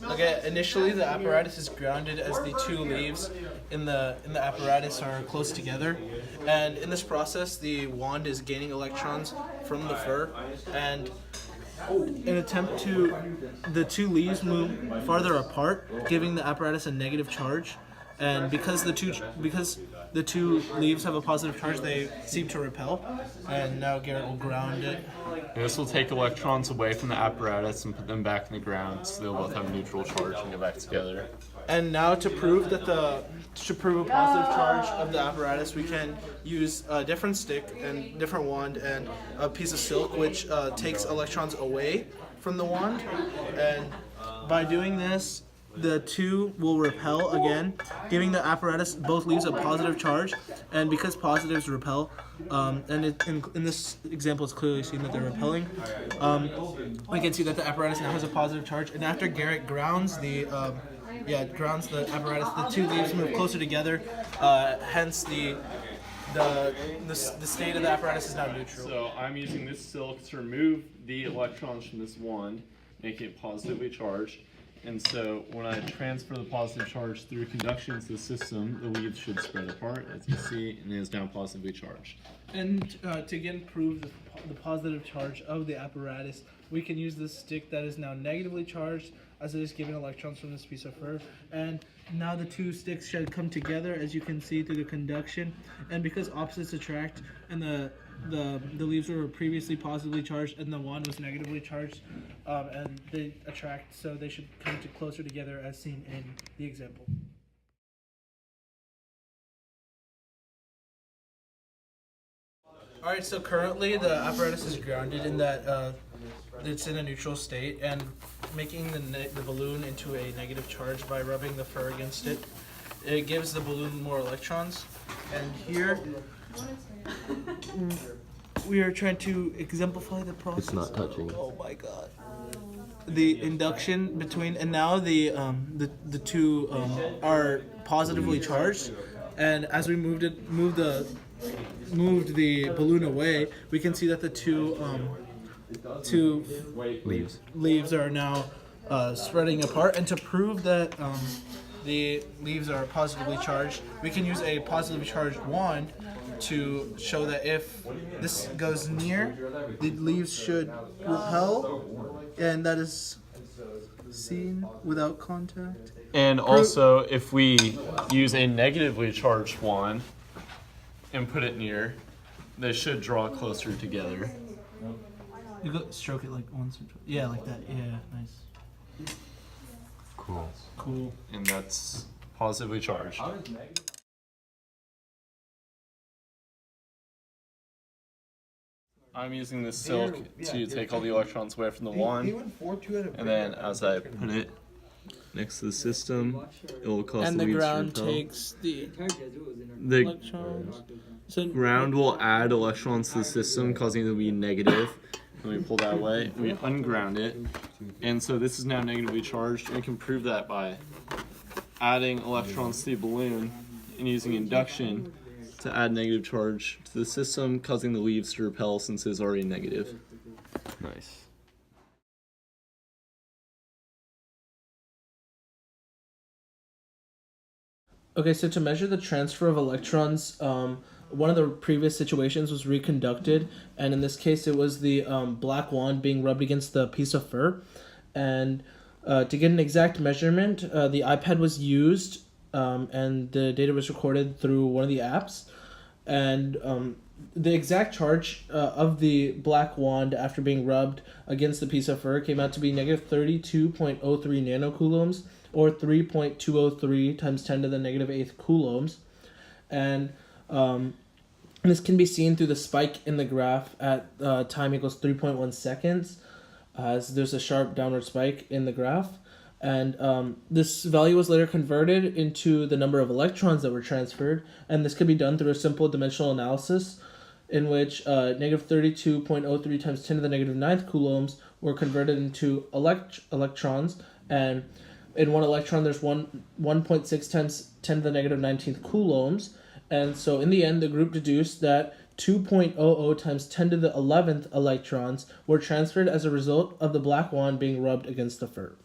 Okay, initially the apparatus is grounded as the two leaves in the apparatus are close together, and in this process the wand is gaining electrons from the fur, and in attempt to the two leaves move farther apart, giving the apparatus a negative charge, and because the two leaves have a positive charge, they seem to repel. And now Garrett will ground it. And this will take electrons away from the apparatus and put them back in the ground, so they'll both have a neutral charge and go back together. And now to prove a positive charge of the apparatus, we can use a different stick and different wand and a piece of silk, which takes electrons away from the wand. And by doing this, the two will repel again, giving the apparatus both leaves a positive charge. And because positives repel, and in this example it's clearly seen that they're repelling, we can see that the apparatus now has a positive charge. And after Garrett grounds grounds the apparatus, the two leaves move closer together, hence the state of the apparatus is now neutral. So I'm using this silk to remove the electrons from this wand, making it positively charged. And so when I transfer the positive charge through conduction to the system, the leaves should spread apart, as you see, and it is now positively charged. And to again prove the positive charge of the apparatus, we can use this stick that is now negatively charged, as it is giving electrons from this piece of fur. And now the two sticks should come together, as you can see through the conduction. And because opposites attract, and the leaves were previously positively charged and the wand was negatively charged, and they attract, so they should come closer together as seen in the example. Alright, so currently the apparatus is grounded in that it's in a neutral state, and making the balloon into a negative charge by rubbing the fur against it. It gives the balloon more electrons, and here we are trying to exemplify the process. It's not touching. Oh my god. The induction between, and now the two are positively charged, and as we moved the balloon away, we can see that the two leaves are now spreading apart. And to prove that the leaves are positively charged, we can use a positively charged wand to show that if this goes near, the leaves should repel, and that is seen without contact. And also, if we use a negatively charged wand and put it near, they should draw closer together. You go stroke it like once or twice. Yeah, like that. Yeah, nice. Cool. And that's positively charged. I'm using this silk to take all the electrons away from the wand, and then as I put it next to the system, it will cause And the the leaves ground to repel. takes the The electrons. So ground will add electrons to the system, causing it to be negative. And we pull that away, we unground it, and so this is now negatively charged. And we can prove that by adding electrons to the balloon and using induction to add negative charge to the system, causing the leaves to repel since it's already negative. Nice. Okay, so to measure the transfer of electrons, one of the previous situations was reconducted, and in this case it was the black wand being rubbed against the piece of fur. And to get an exact measurement, the iPad was used, and the data was recorded through one of the apps. And the exact charge of the black wand after being rubbed against the piece of fur came out to be negative 32.03 nanocoulombs, or 3.203 times 10 to the negative 8th coulombs. And this can be seen through the spike in the graph at time equals 3.1 seconds, as there's a sharp downward spike in the graph. And this value was later converted into the number of electrons that were transferred, and this could be done through a simple dimensional analysis in which negative 32.03 times 10 to the negative 9th coulombs were converted into electrons, and in one electron there's 1.6 times 10 to the negative 19th coulombs. And so in the end, the group deduced that 2.00 times 10 to the 11th electrons were transferred as a result of the black wand being rubbed against the fur.